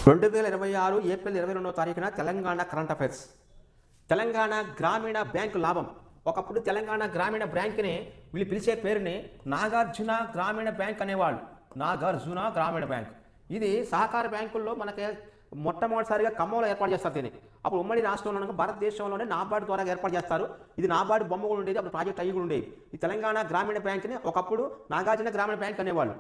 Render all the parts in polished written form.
2026 April 22వ తారీఖున Telangana current affairs. Telangana గ్రామీణ bank లాభం. ఒకప్పుడు తెలంగాణ గ్రామీణ బ్యాంకుని వీళ్ళు పిలిచే పేరుని నాగార్జున గ్రామీణ బ్యాంక్ అనేవాళ్ళు. నాగార్జున గ్రామీణ బ్యాంక్. ఇది సహకార బ్యాంకుల్లో మనకి మొట్టమొదటిసారిగా ఖమ్మంలో ఏర్పాటు చేస్తారు దీన్ని. అప్పుడు ఉమ్మడి రాష్ట్రంలో భారతదేశంలోనే నాబార్డు ద్వారా ఏర్పాటు చేస్తారు. ఇది నాబార్డు బొమ్మ కూడా ఉండేది, అప్పుడు ప్రాజెక్ట్ అయ్యి కూడా ఉండేది. ఈ తెలంగాణ గ్రామీణ బ్యాంక్ని ఒకప్పుడు నాగార్జున గ్రామీణ బ్యాంక్ అనేవాళ్ళు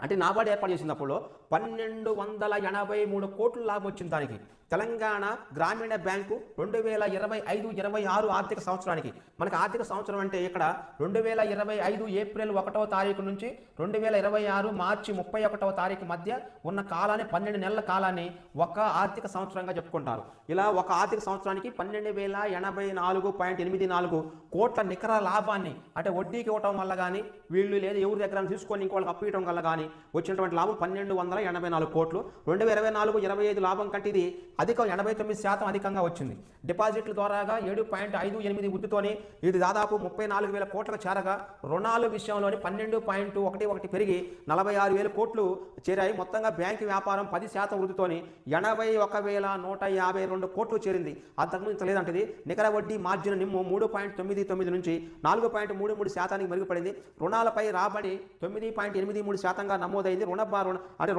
అంటే నాబార్డు ఏర్పాటు చేసినప్పుడు 1283 కోట్ల లాభం వచ్చింది దానికి. తెలంగాణ గ్రామీణ బ్యాంకు 2025-26 ఆర్థిక సంవత్సరానికి, మనకి ఆర్థిక సంవత్సరం అంటే ఇక్కడ 2025 ఏప్రిల్ 1వ తారీఖు నుంచి 2026 మార్చి 31వ తారీఖు మధ్య ఉన్న కాలాన్ని 12 నెలల కాలాన్ని ఒక ఆర్థిక సంవత్సరంగా చెప్పుకుంటారు. ఇలా ఒక ఆర్థిక సంవత్సరానికి 12,084.84 కోట్ల నికర లాభాన్ని, అంటే వడ్డీకి ఇవ్వటం వల్ల కానీ వీళ్ళు లేదా ఎవరి దగ్గర తీసుకొని ఇంకోళ్ళకి అప్పు ఇవ్వడం వల్ల కానీ వచ్చినటువంటి లాభం 1284 కోట్లు. 2024-25 లాభం కంటే ఇది అధికం, 89% అధికంగా వచ్చింది. డిపాజిట్ల ద్వారాగా 7.58 వృద్ధితోని ఇది దాదాపు 34,000 కోట్లకు చేరగా, రుణాల విషయంలోని 12.11 పెరిగి 46,000 కోట్లు చేరాయి. మొత్తంగా బ్యాంకు వ్యాపారం 10% వృద్ధితోని 81,152 కోట్లు చేరింది. అంతకుముందు ఇంత లేదంటది. నికర వడ్డీ మార్జిన్ నిమ్ము 3.99 నుంచి 4.33% మెరుగుపడింది. రుణాలపై రాబడి 9.83% నమోదైంది.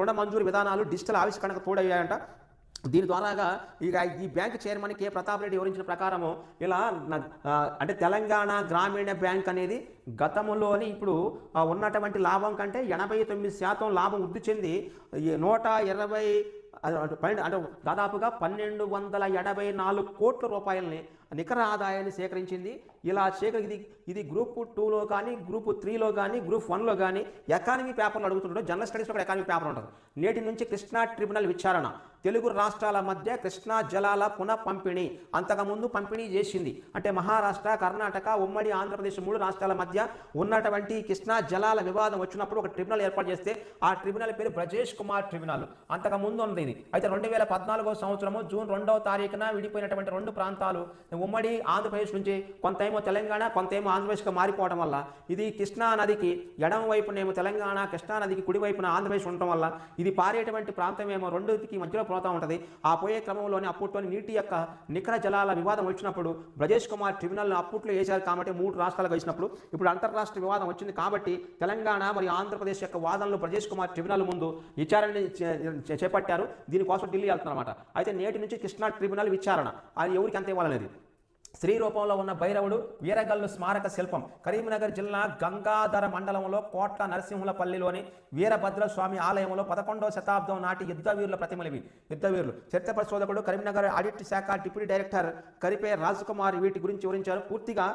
రుణ మంజూరు విధానాలు డిజిటల్ ఆవిష్కరణకు తోడయ్యాయంట. దీని ద్వారాగా ఇక ఈ bank chairman K Pratap Reddy వివరించిన ప్రకారము ఇలా అంటే తెలంగాణ గ్రామీణ బ్యాంక్ అనేది గతంలోని ఇప్పుడు ఉన్నటువంటి లాభం కంటే 89% లాభం వృద్ధి చెంది 120 అంటే దాదాపుగా 1,284 కోట్ల రూపాయలని నికర ఆదాయాన్ని సేకరించింది. ఇలా ఇది గ్రూప్ 2లో కానీ, గ్రూప్ 3లో కానీ, గ్రూప్ 1లో కానీ ఎకానమీ పేపర్లు అడుగుతుంటారు. జనరల్ స్టడీస్లో కూడా ఎకానమీ పేపర్ ఉంటుంది. నేటి నుంచి కృష్ణా ట్రిబ్యునల్ విచారణ. తెలుగు రాష్ట్రాల మధ్య కృష్ణా జలాల పునః పంపిణీ అంతకుముందు పంపిణీ చేసింది. అంటే మహారాష్ట్ర, కర్ణాటక, ఉమ్మడి ఆంధ్రప్రదేశ్ 3 రాష్ట్రాల మధ్య ఉన్నటువంటి కృష్ణా జలాల వివాదం వచ్చినప్పుడు ఒక ట్రిబ్యునల్ ఏర్పాటు చేస్తే ఆ ట్రిబ్యునల్ పేరు బ్రజేష్ కుమార్ ట్రిబ్యునల్. అంతకుముందు ఉంది ఇది. అయితే 2014వ సంవత్సరము జూన్ 2వ తారీఖున విడిపోయినటువంటి 2 ప్రాంతాలు ఉమ్మడి ఆంధ్రప్రదేశ్ నుంచి కొంతేమో తెలంగాణ, కొంతేమో ఆంధ్రప్రదేశ్గా మారిపోవడం వల్ల ఇది కృష్ణా నదికి ఎడమ వైపునేమో తెలంగాణ, కృష్ణా నదికి కుడి వైపున ఆంధ్రప్రదేశ్ ఉండటం వల్ల ఇది పారేటువంటి ప్రాంతం ఏమో రెండుకి మధ్యలో పోతా ఉంటుంది. ఆ పోయే క్రమంలోనే అప్పట్లోని నీటి యొక్క నికర జలాల వివాదం వచ్చినప్పుడు బ్రజేష్ కుమార్ ట్రిబ్యునల్ అప్పట్లో వేశారు. కాబట్టి 3 రాష్ట్రాలకు వేసినప్పుడు ఇప్పుడు అంతర్రాష్ట్ర వివాదం వచ్చింది. కాబట్టి తెలంగాణ మరియు ఆంధ్రప్రదేశ్ యొక్క వాదనలు బ్రజేష్ కుమార్ ట్రిబ్యునల్ ముందు విచారణ చేపట్టారు. దీనికోసం ఢిల్లీ వెళ్తున్నమాట. అయితే నేటి నుంచి కృష్ణా ట్రిబ్యునల్ విచారణ అది ఎవరికి అంత ఇవ్వాలనేది. స్త్రీ రూపంలో ఉన్న భైరవుడు వీరగల్లు స్మారక శిల్పం. కరీంనగర్ జిల్లా గంగాధర మండలంలో కోట్ల నరసింహులపల్లిలోని వీరభద్ర స్వామి ఆలయంలో 11వ శతాబ్దం నాటి యుద్ధవీరుల ప్రతిమలివి. యుద్ధవీరులు చరిత్ర పరిశోధకుడు, కరీంనగర్ ఆడిట్ శాఖ డిప్యూటీ డైరెక్టర్ కరిపే రాజ్కుమార్ వీటి గురించి వివరించారు. పూర్తిగా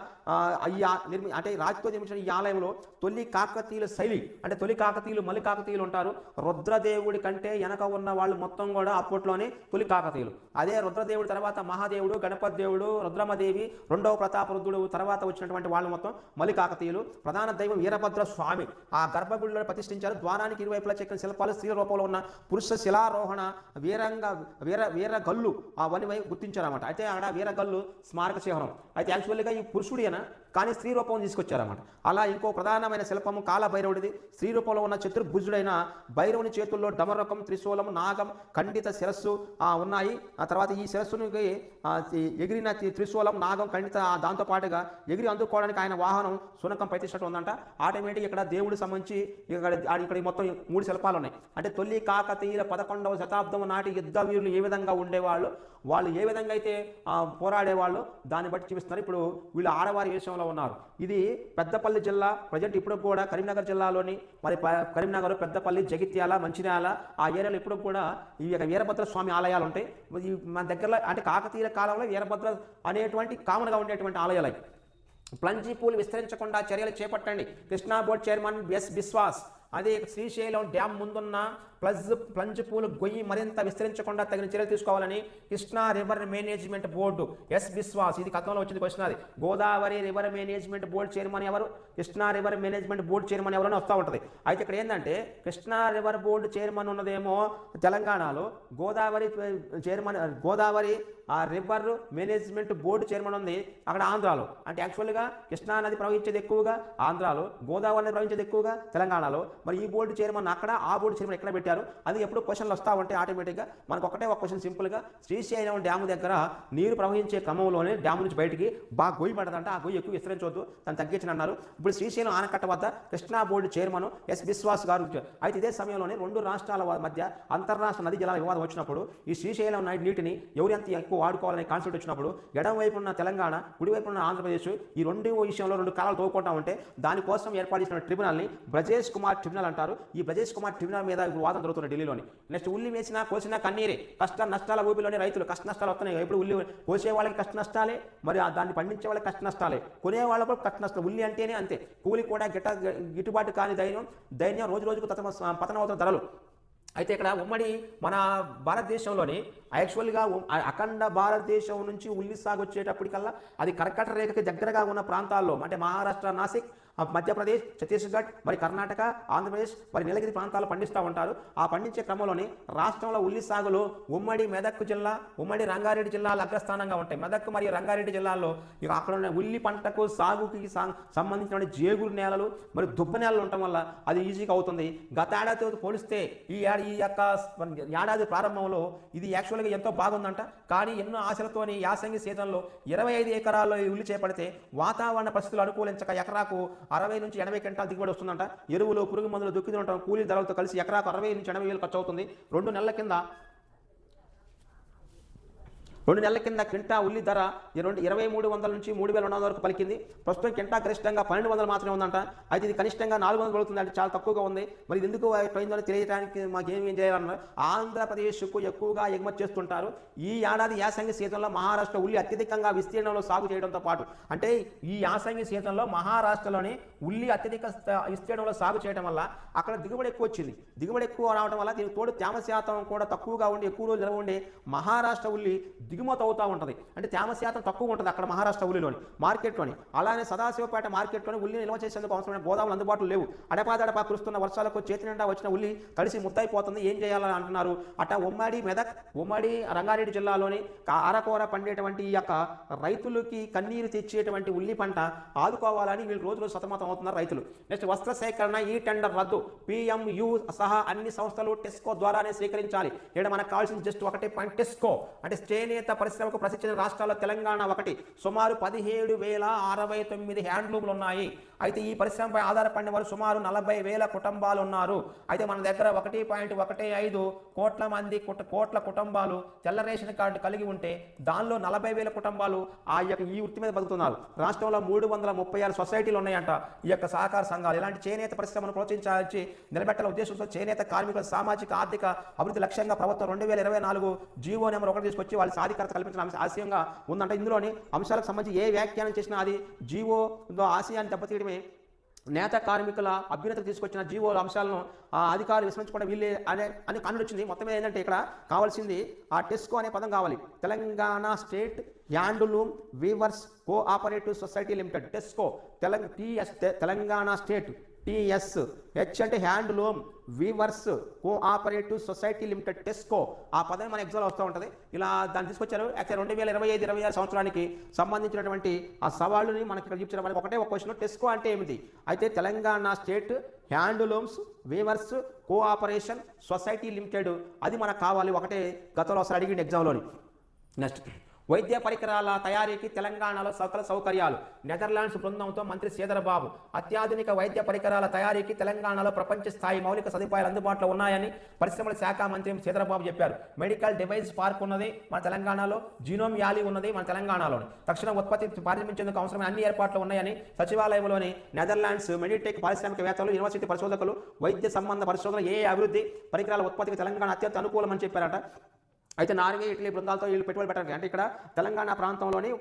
అంటే రాజుతో నిర్మించిన ఈ ఆలయంలో తొలి కాకతీయుల శైలి, అంటే తొలి కాకతీయులు, మలి కాకతీయులు ఉంటారు. రుద్రదేవుడి కంటే వెనక ఉన్న వాళ్ళు మొత్తం కూడా అప్పట్లోనే తొలి కాకతీయులు. అదే రుద్రదేవుడి తర్వాత మహాదేవుడు, గణపతి దేవుడు, రుద్రమదేవి, 2వ ప్రతాపరుద్రుడు తర్వాత వచ్చినటువంటి వాళ్ళు మొత్తం మలి కాకతీయులు. ప్రధాన దైవం వీరభద్ర స్వామి. ఆ గర్భగుడిలో ప్రతిష్ఠించారు. ద్వారానికి ఇరువైపులా చెక్కిన శిల్పాలు, స్త్రీ రూపంలో ఉన్న పురుష శిలారోహణ, వీరగల్లు అవన్నీ గుర్తించారన్నమాట. అయితే అక్కడ వీరగల్లు స్మారక చిహ్నం. అయితే యాక్చువల్గా ఈ పురుషుడియన కానీ స్త్రీ రూపం తీసుకొచ్చారన్నమాట. అలా ఇంకో ప్రధానమైన శిల్పము కాలభైరవుడిది. స్త్రీ రూపంలో ఉన్న చతుర్భుజుడైన భైరవుని చేతుల్లో డమరకం, త్రిశూలం, నాగం, ఖండిత శిరస్సు ఉన్నాయి. ఆ తర్వాత ఈ శిరస్సునికి ఎగిరిన త్రిశూలం, నాగం, ఖండిత దాంతో పాటుగా ఎగిరి అందుకోవడానికి ఆయన వాహనం శునకం ప్రతిష్ఠ ఉందంట. ఆటోమేటిక్ ఇక్కడ దేవుడికి సంబంధించి ఇక్కడ మొత్తం 3 శిల్పాలు ఉన్నాయి. అంటే తొలి కాకతీయుల 11వ శతాబ్దం నాటి యుద్ధ వీరులు ఏ విధంగా ఉండేవాళ్ళు, వాళ్ళు ఏ విధంగా అయితే పోరాడేవాళ్ళు దాన్ని బట్టి చూపిస్తున్నారు. ఇప్పుడు వీళ్ళు ఆడవారి వేషంలో ఉన్నారు. ఇది పెద్దపల్లి జిల్లా ప్రజెంట్ ఇప్పుడు కూడా కరీంనగర్ జిల్లాలోని మరి కరీంనగర్, పెద్దపల్లి, జగిత్యాల, మంచిర్యాల ఆ ఏరియాలో ఇప్పుడు కూడా ఈ యొక్క వీరభద్ర స్వామి ఆలయాలు ఉంటాయి. మన దగ్గరలో అంటే కాకతీయుల కాలంలో వీరభద్ర అనేటువంటి కామన్గా ఉండేటువంటి ఆలయాలు. ప్లంజీ పూలు విస్తరించకుండా చర్యలు చేపట్టండి. Krishna board chairman S Biswas. అదే శ్రీశైలం డ్యామ్ ముందున్న ప్లంజ్ పూలు గొయ్యి మరింత విస్తరించకుండా తగిన చర్యలు తీసుకోవాలని Krishna river management board S Biswas. ఇది గతంలో వచ్చింది క్వశ్చన్. అది Godavari river management board chairman ఎవరు, Krishna river management board chairman ఎవరు అని వస్తూ ఉంటుంది. అయితే ఇక్కడ ఏంటంటే కృష్ణా రివర్ బోర్డు చైర్మన్ ఉన్నదేమో తెలంగాణలో, Godavari river management board chairman ఉంది అక్కడ ఆంధ్రాలో. అంటే యాక్చువల్గా కృష్ణా నది ప్రవహించేది ఎక్కువగా ఆంధ్రాలో, గోదావరి నది ప్రవహించేది ఎక్కువగా తెలంగాణలో. మరి ఈ బోర్డు చైర్మన్ అక్కడ, ఆ బోర్డు చైర్మన్ ఎక్కడ పెట్టారు వెళ్ళారు. అది ఎప్పుడు క్వశ్చన్లు వస్తూ ఉంటే ఆటోమేటిక్గా మనకు ఒకటే ఒక క్వశ్చన్ సింపుల్గా శ్రీశైలం డ్యాము దగ్గర నీరు ప్రవహించే క్రమంలోనే డ్యాము నుంచి బయటికి బాగా గొయ్యి పడదంట, ఆ గొయ్యి ఎక్కువ విస్తరించవద్దు, దాన్ని తగ్గించని అన్నారు. ఇప్పుడు శ్రీశైలం ఆనకట్ట వద్ద Krishna board chairman S Biswas గారు. అయితే ఇదే సమయంలోనే రెండు రాష్ట్రాల మధ్య అంతర్రాష్ట్ర నదీ జలాల వివాదం వచ్చినప్పుడు ఈ శ్రీశైలం నీటిని ఎవరు ఎంత ఎక్కువ వాడుకోవాలనే కాన్సెప్ట్ వచ్చినప్పుడు ఎడం వైపు ఉన్న తెలంగాణ, కుడివైపు ఉన్న ఆంధ్రప్రదేశ్ ఈ రెండు విషయంలో రెండు కాలాలు తోకుంటా ఉంటే దానికోసం ఏర్పాటు చేసిన ట్రిబ్యునల్ని బ్రజేష్ కుమార్ ట్రిబ్యునల్ అంటారు. ఈ బ్రజేష్ కుమార్ ట్రిబ్యునల్ మీద వాదన జరుగుతున్న ఢిల్లీలోని. నెక్స్ట్ ఉల్లి వేసినా కోసినా కన్నీరే, కష్ట నష్టాల ఊపిలోనే రైతులు కష్ట నష్టాలు వస్తున్నాయి. ఇప్పుడు ఉల్లి కోసే వాళ్ళకి కష్ట నష్టాలే, మరి దాన్ని పండించే వాళ్ళకి కష్ట నష్టాలే, కొనే వాళ్ళకు కష్ట నష్టాలు. ఉల్లి అంటేనే అంతే, కూలి కూడా గిట్టుబాటు కాని దైన్యం రోజు రోజుకు పతనమవుతున్న ధరలు. అయితే ఇక్కడ ఉమ్మడి మన భారతదేశంలోని యాక్చువల్గా అఖండ భారతదేశం నుంచి ఉల్లి సాగు వచ్చేటప్పటికల్లా అది కర్కట రేఖకి దగ్గరగా ఉన్న ప్రాంతాల్లో అంటే మహారాష్ట్ర, నాసిక్, మధ్యప్రదేశ్, ఛత్తీస్గఢ్, మరి కర్ణాటక, ఆంధ్రప్రదేశ్, మరి నీలగిరి ప్రాంతాలు పండిస్తూ ఉంటారు. ఆ పండించే క్రమంలోనే రాష్ట్రంలో ఉల్లి సాగులో ఉమ్మడి మెదక్ జిల్లా, ఉమ్మడి రంగారెడ్డి జిల్లాలు అగ్రస్థానంగా ఉంటాయి. మెదక్ మరియు రంగారెడ్డి జిల్లాల్లో ఇక అక్కడ ఉన్న ఉల్లి పంటకు సాగుకి సంబంధించిన జేగురు నేలలు మరి దుబ్బ నేలలు ఉండటం వల్ల అది ఈజీగా అవుతుంది. గత ఏడాదితో పోలిస్తే ఈ యొక్క ఏడాది ప్రారంభంలో ఇది యాక్చువల్గా ఎంతో బాగుందంట. కానీ ఎన్నో ఆశలతోని యాసంగి సీజన్లో 25 ఎకరాల్లో ఈ ఉల్లి చేపడితే వాతావరణ పరిస్థితులు అనుకూలించక ఎకరాకు 60 నుంచి 80 క్వింటాల దిగుబడి వస్తుందంట. ఎరువులు, పురుగు మందులు, దుక్కి దున్నటం, కూలీ ధరలతో కలిసి ఎకరాకు 60 నుంచి 80 వేలు ఖర్చు అవుతుంది. 2 నెలల కింద కింటా ఉల్లి ధర 2300 నుంచి 3200 వరకు పలికింది. ప్రస్తుతం కింటా గరిష్టంగా 1200 మాత్రమే ఉందంట. అయితే ఇది కనిష్టంగా 400 పడుతుంది, అంటే చాలా తక్కువగా ఉంది. మరి ఇది ఎందుకు పోయిందో తెలియడానికి మాకు ఏం చేయాలన్నారు. ఆంధ్రప్రదేశ్కు ఎక్కువగా ఎగుమతి చేస్తుంటారు. ఈ ఏడాది యాసంగి సీజన్లో మహారాష్ట్ర ఉల్లి అత్యధికంగా విస్తీర్ణంలో సాగు చేయడంతో పాటు, అంటే ఈ యాసంగి సీజన్లో మహారాష్ట్రలోని ఉల్లి అత్యధిక విస్తీర్ణంలో సాగు చేయడం వల్ల అక్కడ దిగుబడి ఎక్కువ వచ్చింది. దిగుబడి ఎక్కువ రావడం వల్ల దీనికి తోడు తేమ శాతం కూడా తక్కువగా ఉండి ఎక్కువ రోజులు నిలవ ఉండే మహారాష్ట్ర ఉల్లి దిగుమతి అవుతూ ఉంటుంది. అంటే తేమ శాతం తక్కువ ఉంటుంది అక్కడ మహారాష్ట్ర ఉల్లిలోని మార్కెట్లోని. అలానే సదాశివపేట మార్కెట్లోని ఉల్లిని నిల్వ చేసేందుకు అవసరమైన గోదాములు అందుబాటులో లేవు. అడపాదడపా కురుస్తున్న వర్షాలకు చేతి నిండా వచ్చిన ఉల్లి తడిసి ముద్దైపోతుంది. ఏం చేయాలని అంటున్నారు. అట్ట ఉమ్మడి మెదక్, ఉమ్మడి రంగారెడ్డి జిల్లాలోని అరకొర పండేటువంటి ఈ యొక్క రైతులకి కన్నీరు తెచ్చేటువంటి ఉల్లి పంట ఆదుకోవాలని వీళ్ళు రోజు సతమతం అవుతున్నారు రైతులు. నెక్స్ట్ వస్త్ర సేకరణ ఈ టెండర్ రద్దు. PMU సహా అన్ని సంస్థలు టెస్కో ద్వారానే సేకరించాలి. ఇక్కడ మనకు కావాల్సింది జస్ట్ ఒకటే పాయింట్, టెస్కో అంటే చేనేత పరిశ్రమకు ప్రసిద్ధి రాష్ట్రాల్లో తెలంగాణ ఒకటి. సుమారు 17,069 హ్యాండ్లూమ్లు ఉన్నాయి. అయితే ఈ పరిశ్రమపై ఆధారపడిన వారు సుమారు 40,000 కుటుంబాలు ఉన్నారు. అయితే మన దగ్గర 1.15 కోట్ల కుటుంబాలు తెల్ల రేషన్ కార్డు కలిగి ఉంటే దానిలో 40,000 కుటుంబాలు ఈ వృత్తి మీద బతుకుతున్నారు. రాష్ట్రంలో 336 సొసైటీలు ఉన్నాయంట ఈ యొక్క సహకార సంఘాలు. ఇలాంటి చేనేత పరిశ్రమను ప్రోత్సహించి నిలబెట్టాల ఉద్దేశంతో చేనేత కార్మికుల సామాజిక ఆర్థిక అభివృద్ధి లక్ష్యంగా ప్రభుత్వం 2024 జీవో నెంబర్ 1 తీసుకొచ్చి వాళ్ళు సాధికారత కల్పించిన ఆశయంగా ఉందంట. ఇందులోని అంశాలకు సంబంధించి ఏ వ్యాఖ్యానం చేసినా అది జీవో ఆశయాన్ని దెబ్బతీయడమే. నేత కార్మికుల అభ్యున్నతికి తీసుకొచ్చిన జీవో అంశాలను అధికారులు విస్మరించుకోవడం వీళ్ళే అని కనుడొచ్చింది. మొత్తం ఏంటంటే ఇక్కడ కావాల్సింది ఆ టెస్కో అనే పదం కావాలి. Telangana state handloom weavers cooperative society limited, TESCO. Telangana state TS, H అంటే handloom weavers cooperative society limited, TESCO. ఆ పదవి మన ఎగ్జామ్లో వస్తూ ఉంటుంది. ఇలా దాన్ని తీసుకొచ్చారు. యాక్చువల్ 2025-26 సంవత్సరానికి సంబంధించినటువంటి ఆ సవాళ్ళని మనకి ఇక్కడ చూపించడం. మనకి ఒకటే ఒక క్వశ్చన్, టెస్కో అంటే ఏమిటి? అయితే Telangana state handlooms weavers cooperation society limited, అది మనకు కావాలి. ఒకటే గతంలో ఒకసారి అడిగింది ఎగ్జామ్లోని. నెక్స్ట్ వైద్య పరికరాల తయారీకి తెలంగాణలో సకల సౌకర్యాలు. నెదర్లాండ్స్ బృందంతో మంత్రి శ్రీధరబాబు. అత్యాధునిక వైద్య పరికరాల తయారీకి తెలంగాణలో ప్రపంచ స్థాయి మౌలిక సదుపాయాలు అందుబాటులో ఉన్నాయని పరిశ్రమల శాఖ మంత్రి శ్రీధరబాబు చెప్పారు. మెడికల్ డివైస్ పార్క్ ఉన్నది మన తెలంగాణలో, జీనోమ్ వ్యాలీ ఉన్నది మన తెలంగాణలోని. తక్షణ ఉత్పత్తి ప్రారంభించేందుకు అవసరమైన అన్ని ఏర్పాట్లు ఉన్నాయని సచివాలయంలోని నెదర్లాండ్స్ మెడిటెక్ పారిశ్రామికవేత్తలు, యూనివర్సిటీ పరిశోధకులు వైద్య సంబంధ పరిశోధన అభివృద్ధి పరికరాల ఉత్పత్తికి తెలంగాణ అత్యంత అనుకూలమని చెప్పారట. అయితే నార్వే, ఇటలీ బృందాలతో వీళ్ళు పెట్టుబడి పెట్టడానికి అంటే ఇక్కడ తెలంగాణ ప్రాంతంలోని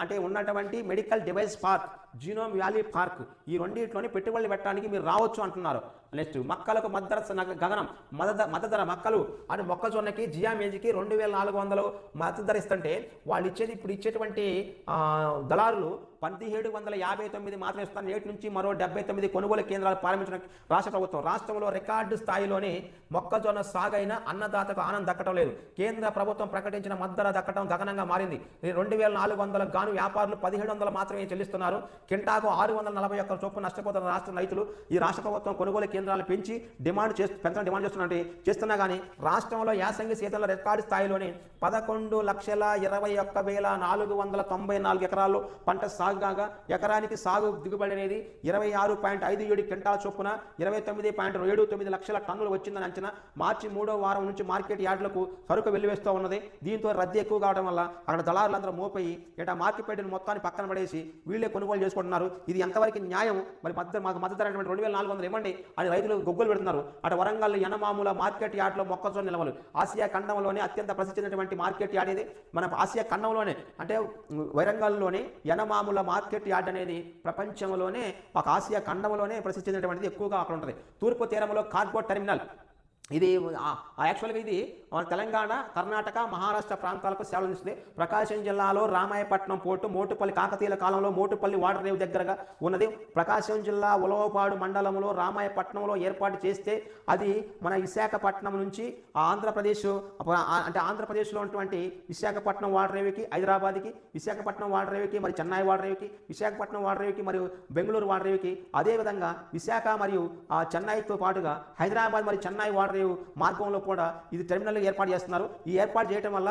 అంటే ఉన్నటువంటి medical device park, genome valley park, ఈ రెండింటిలోని పెట్టుబడులు పెట్టడానికి మీరు రావచ్చు అంటున్నారు. నెక్స్ట్ మొక్కలకు మద్దతు ధర మక్కలు అంటే మొక్కజొన్నకి జియామేజికి 2,400 మద్దతు ధర ఇస్తుంటే వాళ్ళు ఇప్పుడు ఇచ్చేటువంటి దళారులు 1,759 మాత్రమే ఇస్తారు. నేటి నుంచి మరో 79 కొనుగోలు కేంద్రాలు ప్రారంభించిన రాష్ట్ర ప్రభుత్వం. రాష్ట్రంలో రికార్డు స్థాయిలోని మొక్కజొన్న సాగైన అన్నదాతకు ఆనందం దక్కడం లేదు. కేంద్ర ప్రభుత్వం ప్రకటించిన మద్దతు ధర దక్కడం గగనంగా మారింది. 2,400 గాను వ్యాపారులు 1,700 మాత్రమే చెల్లిస్తున్నారు. కింటాకు 641 చొప్పున నష్టపోతున్న రాష్ట్ర రైతులు. ఈ రాష్ట్ర ప్రభుత్వం కొనుగోలు కేంద్రాలు పెంచి పెంచడం డిమాండ్ చేస్తున్నా కానీ రాష్ట్రంలో యాసంగి సీజన్లో రికార్డు స్థాయిలోనే 11,21,494 ఎకరాల్లో పంట సాగు కాగా ఎకరానికి సాగు దిగుబడి అనేది 26.57 క్వింటాల చొప్పున 29.79 లక్షల టన్నులు వచ్చిందని అంచనా. మార్చి 3వ వారం నుంచి మార్కెట్ యార్డులకు సరుకు వెల్లివేస్తూ ఉన్నది. దీంతో రద్దీ ఎక్కువ కావడం వల్ల అక్కడ దళారులందరూ మోపోయి మార్కెట్ మొత్తాన్ని పక్కన పడేసి వీళ్ళే కొనుగోలు చేసుకుంటున్నారు. ఇది ఎంతవరకు న్యాయం? మరి మాకు మద్దతు ధర 2,400 ఇవ్వండి అని రైతులు గొగ్గలు పెడుతున్నారు. అటు వరంగల్ యనమాముల మార్కెట్ యార్డ్లో మొక్కజొన్న నిల్వలు ఆసియా ఖండంలోనే అత్యంత ప్రసిద్ధి చెందినటువంటి మార్కెట్ యార్డ్ ఇది. మన ఆసియా ఖండంలోనే అంటే వరంగల్లోనే యనమాముల మార్కెట్ యార్డ్ అనేది ప్రపంచంలోనే ఒక ఆసియా ఖండంలోనే ప్రసిద్ధి చెందినటువంటిది. ఎక్కువగా అక్కడ ఉంటుంది. తూర్పు తీరంలో కార్గో టెర్మినల్ ఇది యాక్చువల్గా ఇది మన తెలంగాణ, కర్ణాటక, మహారాష్ట్ర ప్రాంతాలకు సేవలు అందిస్తుంది. ప్రకాశం జిల్లాలో రామాయపట్నం పోర్టు మోటుపల్లి కాకతీయుల కాలంలో మోటుపల్లి వాటర్ రేవు దగ్గరగా ఉన్నది. ప్రకాశం జిల్లా ఉలవపాడు మండలంలో రామాయపట్నంలో ఏర్పాటు చేస్తే అది మన విశాఖపట్నం నుంచి ఆంధ్రప్రదేశ్లో ఉన్నటువంటి విశాఖపట్నం వాటర్ రేవుకి, హైదరాబాద్కి, విశాఖపట్నం వాటర్ రేవుకి, మరి చెన్నై వాటర్ రేవుకి, విశాఖపట్నం వాటర్ రేవుకి మరియు బెంగళూరు వాటర్ రేవుకి, అదేవిధంగా విశాఖ మరియు చెన్నైతో పాటుగా హైదరాబాద్ మరియు చెన్నై వాటర్ మార్గంలో కూడా ఇది టెర్మినల్ ఏర్పాటు చేస్తున్నారు. ఈ ఏర్పాటు చేయడం వల్ల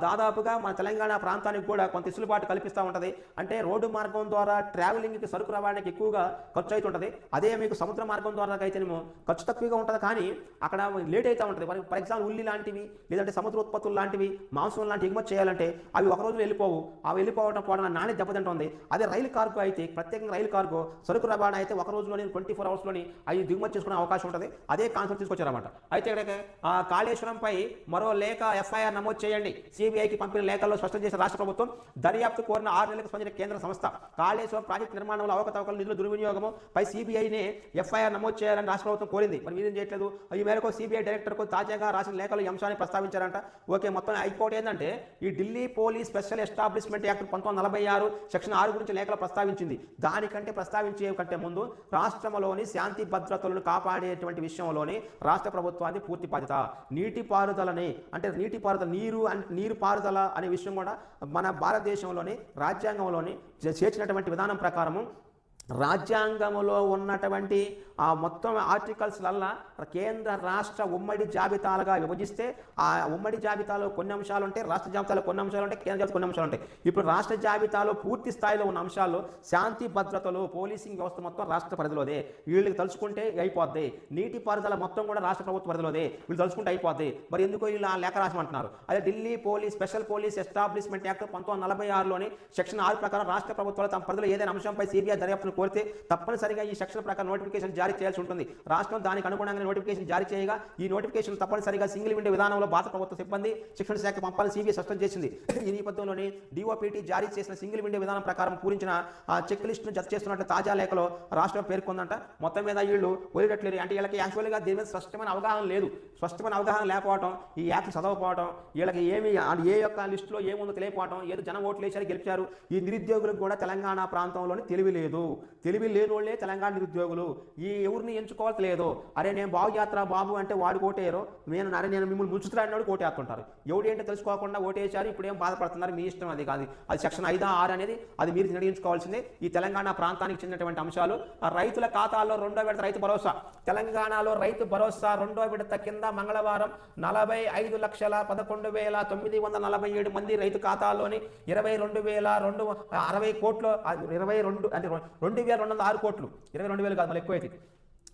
దాదాపుగా మన తెలంగాణ ప్రాంతానికి కూడా కొంత వెసులుబాటు కల్పిస్తూ ఉంటుంది. అంటే రోడ్డు మార్గం ద్వారా ట్రావెలింగ్కి సరుకు రవాణాకి ఎక్కువగా ఖర్చు అవుతుంటుంది. అదే మీకు సముద్ర మార్గం ద్వారా అయితేనేమో ఖర్చు తక్కువగా ఉంటుంది, కానీ అక్కడ లేట్ అవుతూ ఉంటుంది. ఫర్ ఎగ్జాంపుల్ ఉల్లి లాంటివి లేదంటే సముద్ర ఉత్పత్తులు లాంటివి, మాంసం లాంటివి ఎగుమతి చేయాలంటే అవి ఒక రోజులో వెళ్ళిపోవు. వెళ్ళిపోవడం కూడా నాణ్యత దెబ్బతింటుంది. అదే రైలు కార్గో అయితే, ప్రత్యేకంగా రైలు కార్గో సరుకు రవాణా అయితే ఒక రోజులోనే 24 అవర్స్లోని అవి దిగుమతి చేసుకునే అవకాశం ఉంటుంది. అదే కాన్సెప్ట్ తీసుకొచ్చారన్నమాట. అయితే ఇక్కడ కాళేశ్వరంపై మరో లేఖ ఎఫ్ఐఆర్ నమోదు చేయండి. సిబిఐకి పంపిన లేఖల్లో స్పష్టం చేసిన రాష్ట్ర ప్రభుత్వం దర్యాప్తు కోరిన 6 నెలలకు స్పందించిన కేంద్ర సంస్థ కాళేశ్వరం ప్రాజెక్టు నిర్మాణంలో అవకతవకలు, నిధుల దుర్వినియోగము పై సిబిఐని ఎఫ్ఐఆర్ నమోదు చేయాలని రాష్ట్ర ప్రభుత్వం కోరింది. మరి మీరేం చేయట్లేదు. ఈ మేరకు సిబిఐ డైరెక్టర్కు తాజాగా రాసిన లేఖలో ఈ అంశాన్ని ప్రస్తావించారంట. ఓకే, మొత్తం హైకోర్టు ఏంటంటే ఈ Delhi police special establishment act 1946 section 6 గురించి లేఖలో ప్రస్తావించింది. దానికంటే ప్రస్తావించే కంటే ముందు రాష్ట్రంలోని శాంతి భద్రతలను కాపాడేటువంటి విషయంలోని రాష్ట్ర ప్రభుత్వాన్ని పూర్తి బాధ్యత. నీటిపారుదలని అంటే నీరు పారుదల అనే విషయం కూడా మన భారతదేశంలోని రాజ్యాంగంలోని చేర్చినటువంటి విధానం ప్రకారము రాజ్యాంగంలో ఉన్నటువంటి ఆ మొత్తం ఆర్టికల్స్లల్లా కేంద్ర రాష్ట్ర ఉమ్మడి జాబితాలుగా విభజిస్తే ఆ ఉమ్మడి జాబితాలో కొన్ని అంశాలు ఉంటాయి, రాష్ట్ర జాబితాలో కొన్ని అంశాలు ఉంటాయి, కేంద్ర జాబితాలో కొన్ని అంశాలు ఉంటాయి. ఇప్పుడు రాష్ట్ర జాబితాలో పూర్తి స్థాయిలో ఉన్న అంశాల్లో శాంతి భద్రతలు, పోలీసింగ్ వ్యవస్థ మొత్తం రాష్ట్ర పరిధిలోదే. వీళ్ళకి తలుచుకుంటే అయిపోద్ది. నీటిపారుదల మొత్తం కూడా రాష్ట్ర ప్రభుత్వ పరిధిలోదే. వీళ్ళు తలుచుకుంటే అయిపోద్ది. మరి ఎందుకో వీళ్ళు లేఖ రాసమంటున్నారు. అదే Delhi special police establishment act 1946లోని సెక్షన్ 6 ప్రకారం రాష్ట్ర ప్రభుత్వాలు తమ పరిధిలో ఏదైనా అంశంపై సిబిఐ దర్యాప్తును కోరితే తప్పనిసరిగా ఈ సెక్షన్ ప్రకారం నోటిఫికేషన్ జారీ చేయాల్సి ఉంటుంది. రాష్ట్రం దానికి అనుగుణంగా నోటిఫికేషన్ జారీ చేయగా ఈ నోటిఫికేషన్ తప్పనిసరిగా సింగిల్ విండో విధానంలో భారత ప్రభుత్వ సిబ్బంది శిక్షణ శాఖ పంపాలని సిబిఐ స్పష్టం చేసింది. ఈ నేపథ్యంలోనే డిఓపిటి జారీ చేసిన సింగిల్ విండో విధానం ప్రకారం పూరించిన చెక్ లిస్టును జత చేస్తున్నట్లు తాజా లేఖలో రాష్ట్రం పేర్కొందంట. మొత్తం మీద వీళ్ళు వదిలేట్లేదు. అంటే వీళ్ళకి యాక్చువల్గా దీని మీద స్పష్టమైన అవగాహన లేదు. స్పష్టమైన అవగాహన లేకపోవడం, ఈ యాక్ట్ చదవకపోవడం, వీళ్ళకి ఏమి ఏ యొక్క లిస్టులో ఏముందో తెలియకపోవడం, ఏదో జనం ఓట్లు వేసారు గెలిచారు. ఈ నిరుద్యోగులకు కూడా తెలంగాణ ప్రాంతంలోని తెలివి లేదు. తెలివి లేని వాళ్ళే తెలంగాణ నిరుద్యోగులు. ఈ ఎవరిని ఎంచుకోవాలి లేదు. అరే నేను బాగు యాత్ర బాబు అంటే వాడు ఓటేయరు, నేను మిమ్మల్ని ముంచుతున్నాడు ఓటేస్తుంటారు. ఎవడు ఏంటో తెలుసుకోకుండా ఓటేశారు. ఇప్పుడు ఏం బాధపడుతున్నారు, మీ ఇష్టం. అది కాదు, అది సెక్షన్ 5(6) అనేది అది మీరు నిర్ణయించుకోవాల్సిందే. ఈ తెలంగాణ ప్రాంతానికి చెందినటువంటి అంశాలు. రైతుల ఖాతాల్లో 2వ విడత రైతు భరోసా. తెలంగాణలో రైతు భరోసా 2వ విడత కింద మంగళవారం 45,11,947 మంది రైతు ఖాతాల్లోని 22,260 కోట్లు 22,206 కోట్లు 22,000 కాదు, మళ్ళీ ఎక్కువైతే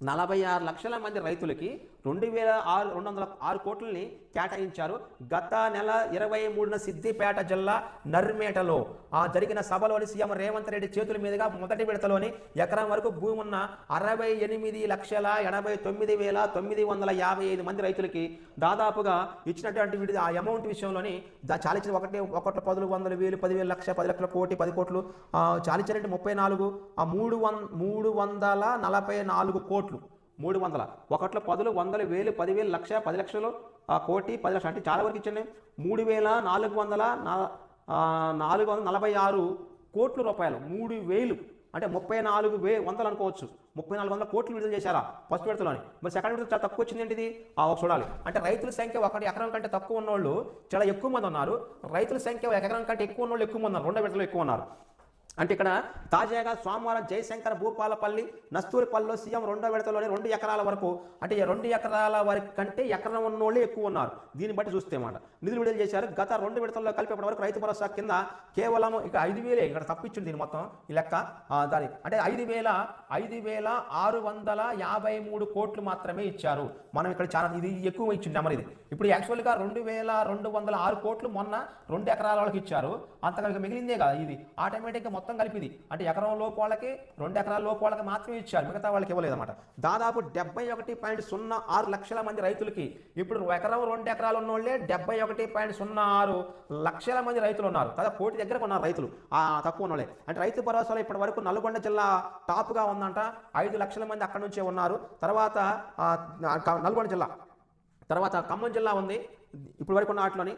46 లక్షల మంది రైతులకి 2,206 కోట్లని కేటాయించారు. గత నెల 23న సిద్దిపేట జిల్లా నర్మేటలో జరిగిన సభలోని సీఎం రేవంత్ రెడ్డి చేతుల మీదుగా మొదటి విడతలోని ఎకరం వరకు భూమి ఉన్న 68,89,955 మంది రైతులకి దాదాపుగా ఇచ్చినటువంటి ఆ అమౌంట్ విషయంలోని చాలించిన 1,10,100,000 10,000 లక్ష 10 లక్షల కోటి 10 కోట్లు చాలించినట్టు 344 కోట్లు 300 ఒకట్లో 10, 100, 1000, 10,000 లక్ష 10 లక్షలు కోటి 10 లక్షలు అంటే చాలా వరకు ఇచ్చండి. 3,446 కోట్ల రూపాయలు 3,000 అంటే 34,100 అనుకోవచ్చు. 3,400 కోట్లు విడుదల చేశారా ఫస్ట్ విడతలోని. మరి సెకండ్ విడత చాలా తక్కువ వచ్చింది ఏంటిది చూడాలి. అంటే రైతుల సంఖ్య ఒకటి ఎకరం కంటే తక్కువ ఉన్నోళ్ళు చాలా ఎక్కువ మంది ఉన్నారు. రైతుల సంఖ్య 1 ఎకరం కంటే ఎక్కువ ఉన్నోళ్ళు ఎక్కువ మంది ఉన్నారు. 2వ విడతలో ఎక్కువ ఉన్నారు. అంటే ఇక్కడ తాజాగా సోమవారం జయశంకర్ భూపాలపల్లి నస్తూరిపల్లిలో సీఎం రెండో విడతలోనే 2 ఎకరాల వరకు, అంటే 2 ఎకరాల వరకు కంటే ఎకరం ఉన్నోళ్ళే ఎక్కువ ఉన్నారు. దీన్ని బట్టి చూస్తే మాట నిధులు విడుదల చేశారు. గత 2 విడతల్లో కలిపి ఇప్పటి వరకు రైతు భరోసా కింద కేవలం ఇక 5,000 ఇక్కడ తప్పించింది దీని మొత్తం ఈ లెక్క. దాని అంటే 5,653 కోట్లు మాత్రమే ఇచ్చారు. మనం ఇక్కడ చాలా ఇది ఎక్కువ ఇచ్చింది నెంబర్ ఇది. ఇప్పుడు యాక్చువల్గా 2,206 కోట్లు మొన్న 2 ఎకరాల వాళ్ళకి ఇచ్చారు. అంతగా మిగిలిందే కదా ఇది ఆటోమేటిక్గా మొత్తం కలిపిది. అంటే ఎకరం లోపు వాళ్ళకి 2 ఎకరాల లోపు వాళ్ళకి మాత్రమే ఇచ్చారు, మిగతా వాళ్ళకి ఇవ్వలేదు అనమాట. దాదాపు 71.06 లక్షల మంది రైతులకి ఇప్పుడు ఎకరం 2 ఎకరాలు ఉన్న వాళ్ళే 71.06 లక్షల మంది రైతులు ఉన్నారు కదా, కోటి దగ్గరకు ఉన్నారు రైతులు తక్కువ ఉన్నోళ్ళే. అంటే రైతు భరోసాలో ఇప్పటి వరకు నల్గొండ జిల్లా టాప్గా ఉందంట, 5 లక్షల మంది అక్కడి నుంచే ఉన్నారు. తర్వాత నల్గొండ జిల్లా, తర్వాత ఖమ్మం జిల్లా ఉంది ఇప్పుడు వరకు ఉన్న వాటిలోని.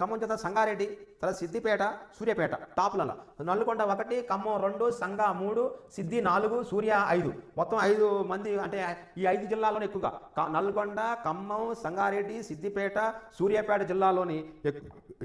ఖమ్మం జిల్లా సంగారెడ్డి, తర్వాత సిద్దిపేట, సూర్యాపేట టాప్లలో. నల్గొండ 1, ఖమ్మం 2, సంగా 3, సిద్ది 4, సూర్య 5, మొత్తం 5 మంది. అంటే ఈ 5 జిల్లాలోనే ఎక్కువగా నల్గొండ, ఖమ్మం, సంగారెడ్డి, సిద్దిపేట, సూర్యాపేట జిల్లాలోని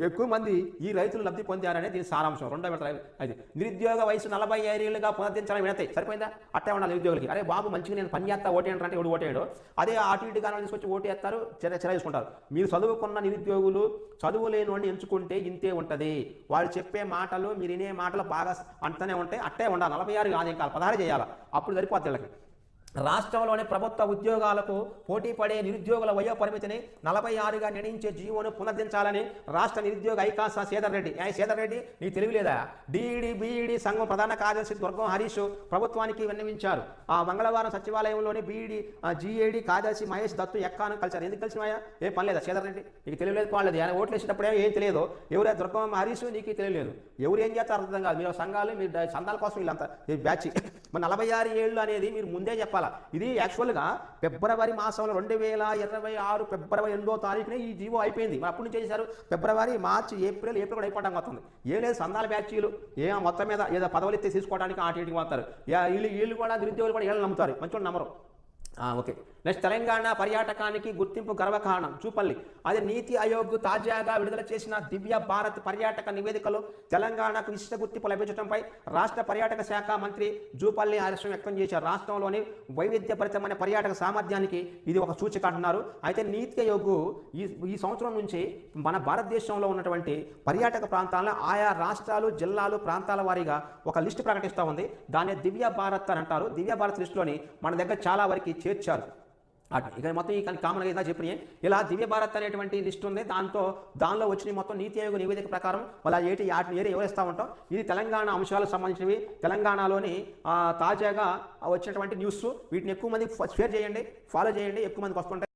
ఎక్కువ మంది ఈ రైతులు లబ్ధి పొందారనే దీని సారాంశం. 2వ విడత అది. నిరుద్యోగ వయసు 45 ఏళ్ళుగా పునరుద్ధరించాలని వినతాయి. సరిపోయిందా? అట్టే ఉండాలి నిరుద్యోగులకి. అరే బాబు మంచిగా నేను పని చేస్తా ఓటేయండి అంటే ఎవడు ఓటేయడు. అదే అటు ఇటు గానం తీసుకొచ్చి ఓటేస్తారు, చెర చేసుకుంటారు. మీరు చదువుకున్న నిరుద్యోగులు చదువు లేని వాడిని ఎంచుకుంటే ఇంతే ఉంటుంది. వాళ్ళు చెప్పే మాటలు మీరు వినే మాటలు బాగా అంటనే ఉంటాయి. అట్టే ఉండాలి. 46 కాదు ఇంకా 16 చేయాలి, అప్పుడు సరిపోద్ది వీళ్ళకి. రాష్ట్రంలోని ప్రభుత్వ ఉద్యోగాలకు పోటీ పడే నిరుద్యోగుల వయో పరిమితిని 46గా నిర్ణయించే జీవోను పునరుద్ధరించాలని రాష్ట్ర నిరుద్యోగ ఐకాస సేదర్ రెడ్డి నీకు తెలియలేదా? డిఈడి బిఈడి సంఘం ప్రధాన కార్యదర్శి దుర్గం హరీష్ ప్రభుత్వానికి విన్నవించారు. మంగళవారం సచివాలయంలోని బిఈడి జిఏడి కార్యదర్శి మహేష్ దత్తు ఎక్కాను కలిశారు. ఎందుకు కలిసినాయా? ఏం పని లేదా సేదర్ రెడ్డి? నీకు తెలియలేదు, పాడలేదు. ఆయన ఓట్లు వేసేటప్పుడే ఏం తెలియదు. ఎవరైతే దుర్గం హరీష్ నీకు తెలియలేదు. ఎవరు ఏం చేస్తారో అర్థం కాదు. మీరు సంఘాలు మీరు సంఘాల కోసం వీళ్ళంతా బ్యాచ్. మరి 46 ఏళ్ళు అనేది మీరు ముందే చెప్పాలి. ఇది యాక్చువల్గా ఫిబ్రవరి మాసంలో 2026 ఫిబ్రవరి 8వ తారీఖునే ఈ జీవో అయిపోయింది. మరి అప్పుడు నుంచి చేశారు ఫిబ్రవరి, మార్చి, ఏప్రిల్ కూడా అయిపోవడానికి వస్తుంది. ఏం లేదు, సందాల బ్యాచీలు మొత్తం మీద ఏదో పదవులు ఎత్తి తీసుకోవడానికి ఆటికి పోతారు. వీళ్ళు కూడా నిరుద్యోగులు కూడా ఏళ్ళు నమ్ముతారు, మంచి నమ్మరు. ఓకే. నెక్స్ట్, తెలంగాణ పర్యాటకానికి గుర్తింపు గర్వకారణం జూపల్లి. అది నీతి ఆయోగ్ తాజాగా విడుదల చేసిన దివ్య భారత్ పర్యాటక నివేదికలో తెలంగాణకు విశిష్ట గుర్తింపు లభించడంపై రాష్ట్ర పర్యాటక శాఖ మంత్రి జూపల్లి హర్షం వ్యక్తం చేశారు. రాష్ట్రంలోని వైవిధ్యభరితమైన పర్యాటక సామర్థ్యానికి ఇది ఒక సూచిక అంటున్నారు. అయితే నీతి ఆయోగ్ ఈ సంవత్సరం నుంచి మన భారతదేశంలో ఉన్నటువంటి పర్యాటక ప్రాంతాలను ఆయా రాష్ట్రాలు, జిల్లాలు, ప్రాంతాల వారీగా ఒక లిస్టు ప్రకటిస్తూ ఉంది. దాన్ని దివ్య భారత్ అని అంటారు. దివ్య భారత్ లిస్టులోని మన దగ్గర చాలా వరకు చేర్చారు. ఇక మొత్తం ఈ కామన్గా ఏదో చెప్పినాయి. ఇలా దివ్య భారత్ అనేటువంటి లిస్ట్ ఉంది. దానిలో వచ్చిన మొత్తం నీతి ఆయోగ్ నివేదిక ప్రకారం వాళ్ళ వివరిస్తూ ఉంటాం. ఇది తెలంగాణ అంశాలకు సంబంధించినవి. తెలంగాణలోని తాజాగా వచ్చినటువంటి న్యూస్. వీటిని ఎక్కువ మంది షేర్ చేయండి, ఫాలో చేయండి, ఎక్కువ మందికి వస్తుంటాయి.